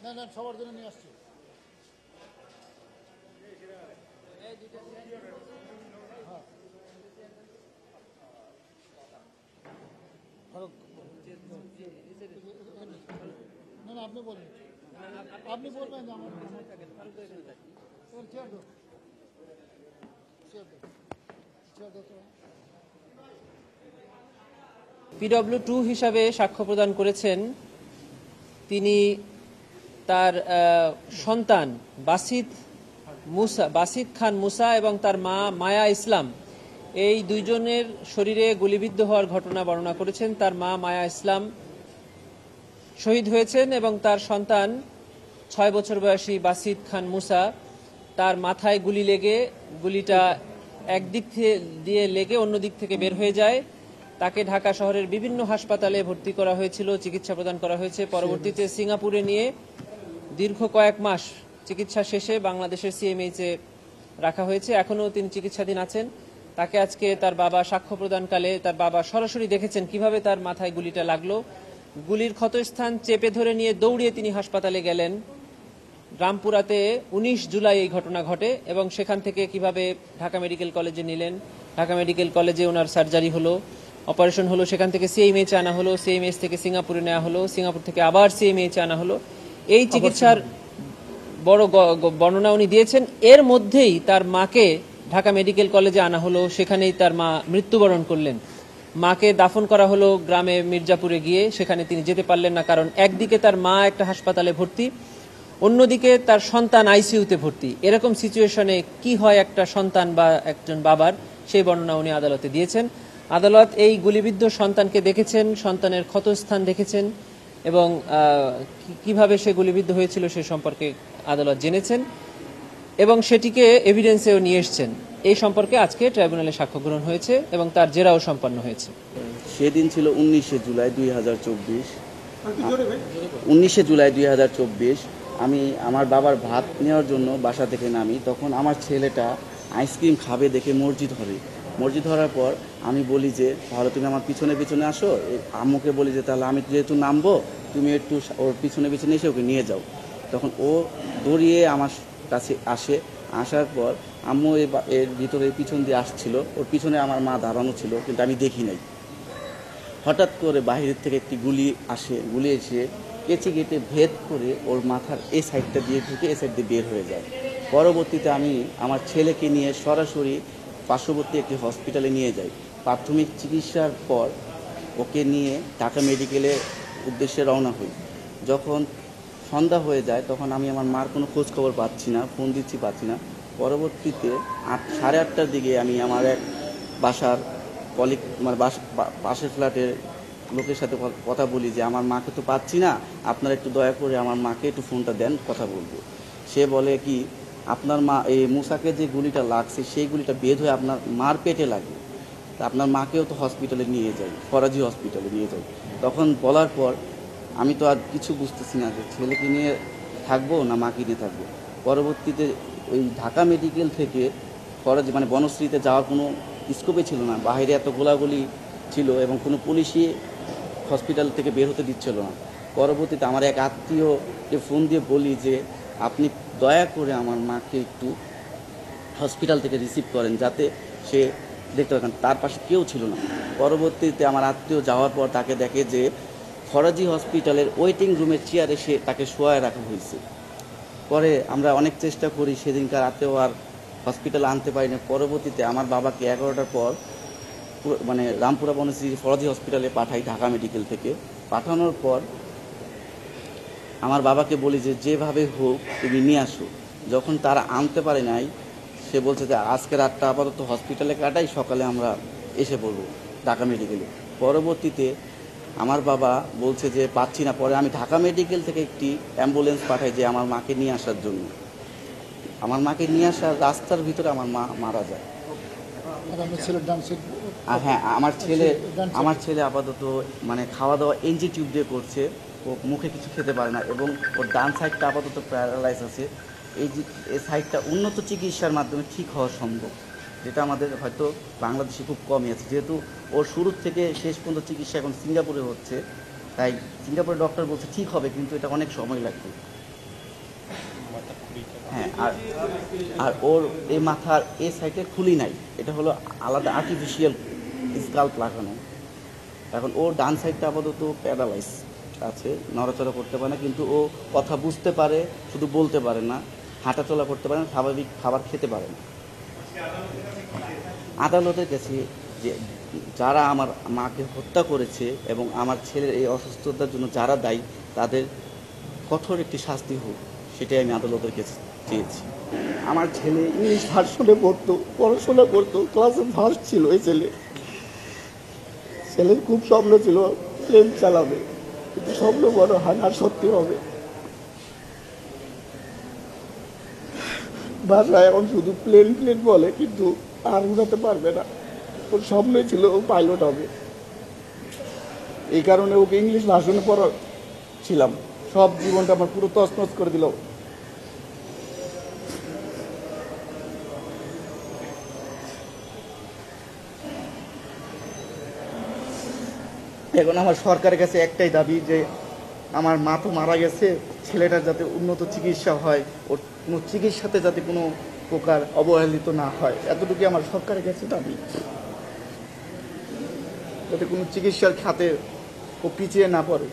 না না সবার জন্য নিয়ে আসছি। না না আপনি বলেন, আপনি বলবেন যে আমার চেয়ার দো, চেয়ার দো, চেয়ার দো তো। PW2 হিসাবে সাক্ষ্য প্রদান করেছেন তিনি তার সন্তান বাসিত খান মুসা এবং তার মা মায়া ইসলাম, এই দুইজনের শরীরে গুলিবিদ্ধ হওয়ার ঘটনা বর্ণনা করেছেন। তার মা মায়া ইসলাম শহীদ হয়েছেন এবং তার সন্তান 6 বছর বয়সী বাসিত খান মুসা, তার মাথায় গুলি লেগে গুলিটা একদিক দিয়ে লেগে অন্য দিক থেকে বের হয়ে যায়। তাকে ঢাকা শহরের বিভিন্ন হাসপাতালে ভর্তি করা হয়েছিল, চিকিৎসা প্রদান করা হয়েছে। পরবর্তীতে সিঙ্গাপুরে নিয়ে দীর্ঘ কয়েক মাস চিকিৎসা শেষে বাংলাদেশের CMH-এ রাখা হয়েছে। এখনও তিনি চিকিৎসাধীন আছেন। তাকে আজকে তার বাবা সাক্ষ্য প্রদানকালে তার বাবা সরাসরি দেখেছেন কিভাবে তার মাথায় গুলিটা লাগলো। গুলির ক্ষতস্থান চেপে ধরে নিয়ে দৌড়িয়ে তিনি হাসপাতালে গেলেন। রামপুরাতে 19 জুলাই এই ঘটনা ঘটে এবং সেখান থেকে কিভাবে ঢাকা মেডিকেল কলেজে নিলেন, ঢাকা মেডিকেল কলেজে ওনার সার্জারি হলো, অপারেশন হলো, সেখান থেকে CMH-এ আনা হলো, CMH থেকে সিঙ্গাপুরে নেওয়া হলো, সিঙ্গাপুর থেকে আবার CMH-এ আনা হলো। এই চিকিৎসার বড় বর্ণনা উনি দিয়েছেন। এর মধ্যেই তার মাকে ঢাকা মেডিকেল কলেজে আনা হলো, সেখানেই তার মা মৃত্যুবরণ করলেন। মাকে দাফন করা হলো গ্রামে মির্জাপুরে গিয়ে, সেখানে তিনি যেতে পারলেন না, কারণ একদিকে তার মা একটা হাসপাতালে ভর্তি, অন্যদিকে তার সন্তান ICU-তে ভর্তি। এরকম সিচুয়েশনে কি হয় একটা সন্তান বা একজন বাবার, সেই বর্ণনা উনি আদালতে দিয়েছেন। আদালত এই গুলিবিদ্ধ সন্তানকে দেখেছেন, সন্তানের ক্ষতস্থান দেখেছেন এবং কিভাবে সে গুলিবিদ্ধ হয়েছিল সে সম্পর্কে আদালত জেনেছেন এবং সেটিকে এভিডেন্সেও নিয়ে এসছেন। এই সম্পর্কে আজকে ট্রাইব্যুনালে সাক্ষ্য গ্রহণ হয়েছে এবং তার জেরাও সম্পন্ন হয়েছে। সেদিন ছিল 19 জুলাই 2024। 19 জুলাই 2024 আমি আমার বাবার ভাত নেওয়ার জন্য বাসা থেকে নামি। তখন আমার ছেলেটা আইসক্রিম খাবে দেখে মসজিদ ধরার পর আমি বলি যে তাহলে তুমি আমার পিছনে পিছনে আসো। আম্মুকে বলি যে তাহলে আমি যেহেতু নামবো তুমি একটু ওর পিছনে পিছনে এসে ওকে নিয়ে যাও। তখন ও দৌড়িয়ে আমার কাছে আসার পর আম্মু এর ভিতরে পিছন দিয়ে আসছিল, ওর পিছনে আমার মা দাঁড়ানো ছিল, কিন্তু আমি দেখি নাই। হঠাৎ করে বাহিরের থেকে একটি গুলি এসে কেচি কেটে ভেদ করে ওর মাথার এই সাইডটা দিয়ে ঢুকে এই সাইড দিয়ে বের হয়ে যায়। পরবর্তীতে আমি আমার ছেলেকে নিয়ে সরাসরি পার্শ্ববর্তী একটি হসপিটালে নিয়ে যাই। প্রাথমিক চিকিৎসার পর ওকে নিয়ে ঢাকা মেডিকেলের উদ্দেশ্যে রওনা হই। যখন সন্ধ্যা হয়ে যায় তখন আমি আমার মার কোনো খোঁজ খবর পাচ্ছি না, ফোন দিচ্ছি পাচ্ছি না। পরবর্তীতে 8:30টার দিকে আমি আমার এক বাসার কলিগ মানে পাশের ফ্ল্যাটের লোকের সাথে কথা বলি যে আমার মাকে তো পাচ্ছি না, আপনারা একটু দয়া করে আমার মাকে একটু ফোনটা দেন, কথা বলবো। সে বলে কি আপনার মা এই মুসাকে যে গুলিটা লাগছে সেই গুলিটা বের হয়ে আপনার মার পেটে লাগে, তা আপনার মাকেও তো হসপিটালে নিয়ে যাই, ফরাজি হসপিটালে নিয়ে যাই। তখন বলার পর আমি তো আর কিছু বুঝতেছি না যে ছেলেকে নিয়ে থাকবো না মাকে নিয়ে থাকবো। পরবর্তীতে ওই ঢাকা মেডিকেল থেকে ফরাজি মানে বনশ্রীতে যাওয়ার কোনো স্কোপে ছিল না, বাইরে এত গোলাগুলি ছিল এবং কোনো পুলিশই হসপিটাল থেকে বের হতে দিচ্ছিল না। পরবর্তীতে আমার এক আত্মীয়কে ফোন দিয়ে বলি যে আপনি দয়া করে আমার মাকে একটু হসপিটাল থেকে রিসিভ করেন যাতে সে দেখতে পারেন। তার পাশে কেউ ছিল না। পরবর্তীতে আমার আত্মীয় যাওয়ার পর তাকে দেখে যে ফরাজি হসপিটালের ওয়েটিং রুমের চেয়ারে তাকে শোয়ায় রাখা হয়েছে। পরে আমরা অনেক চেষ্টা করি, সেদিনকার রাতেও আর হসপিটালে আনতে পারিনি। পরবর্তীতে আমার বাবাকে 11টার পর মানে রামপুরা বনশ্রী ফরাজি হসপিটালে পাঠাই ঢাকা মেডিকেল থেকে। পাঠানোর পর আমার বাবাকে বলি যে যেভাবে হোক তুমি নিয়ে আসো। যখন তারা আনতে পারে নাই, সে বলছে যে আজকে রাতটা আপাতত হসপিটালে কাটাই, সকালে আমরা এসে পড়বো ঢাকা মেডিকেলে। পরবর্তীতে আমার বাবা বলছে যে পাচ্ছি না। পরে আমি ঢাকা মেডিকেল থেকে একটি অ্যাম্বুলেন্স পাঠাই যে আমার মাকে নিয়ে আসার জন্য। আমার মাকে নিয়ে আসার রাস্তার ভিতরে আমার মা মারা যায়। হ্যাঁ, আমার ছেলে আপাতত মানে খাওয়া দাওয়া এনজি টিউব দিয়ে করছে, ও মুখে কিছু খেতে পারে না এবং ওর ডান সাইডটা আপাতত প্যারালাইজ আছে। এই সাইডটা উন্নত চিকিৎসার মাধ্যমে ঠিক হওয়া সম্ভব, যেটা আমাদের হয়তো বাংলাদেশে খুব কমই আছে। যেহেতু ওর শুরু থেকে শেষ পর্যন্ত চিকিৎসা এখন সিঙ্গাপুরে হচ্ছে, তাই সিঙ্গাপুরের ডক্টর বলছে ঠিক হবে, কিন্তু এটা অনেক সময় লাগবে। হ্যাঁ, আর আর ওর এই মাথার এই সাইডে খুলি নাই, এটা হলো আলাদা আর্টিফিশিয়াল স্কাল্প লাগানো। এখন ওর ডান সাইডটা আপাতত প্যারালাইজ আছে, নড়াচড়া করতে পারে না, কিন্তু ও কথা বুঝতে পারে, শুধু বলতে পারে না, হাঁটাচলা করতে পারে না, স্বাভাবিক খাবার খেতে পারে না। আদালতের কাছে যে যারা আমার মাকে হত্যা করেছে এবং আমার ছেলের এই অসুস্থতার জন্য যারা দায়ী, তাদের কঠোর একটি শাস্তি হোক, সেটাই আমি আদালতের কাছে চেয়েছি। আমার ছেলে ইংলিশ ভার্সনে পড়তো, পড়াশোনা করতো, ক্লাসে ফার্স্ট ছিল। এই ছেলের খুব স্বপ্ন ছিল প্লেন চালাবে, কিন্তু স্বপ্ন বড় হয় আর সত্যি হবে। বাসায় এখন শুধু প্লেন প্লেন বলে, কিন্তু আর উড়াতে পারবে না। ওর স্বপ্নই ছিল ও পাইলট হবে। এই কারণে ওকে ইংলিশ ভার্সনে পড়াচ্ছিলাম। সব জীবনটা আমার পুরো তছনছ করে দিল। এখন আমার সরকারের কাছে একটাই দাবি যে আমার মা তো মারা গেছে, ছেলেটার যাতে উন্নত চিকিৎসা হয়, ওর কোনো চিকিৎসাতে যাতে কোনো প্রকার অবহেলিত না হয়, এতটুকু আমার সরকারের কাছে দাবি। যাতে কোনো চিকিৎসার খাতে ও পিছিয়ে না পড়ে।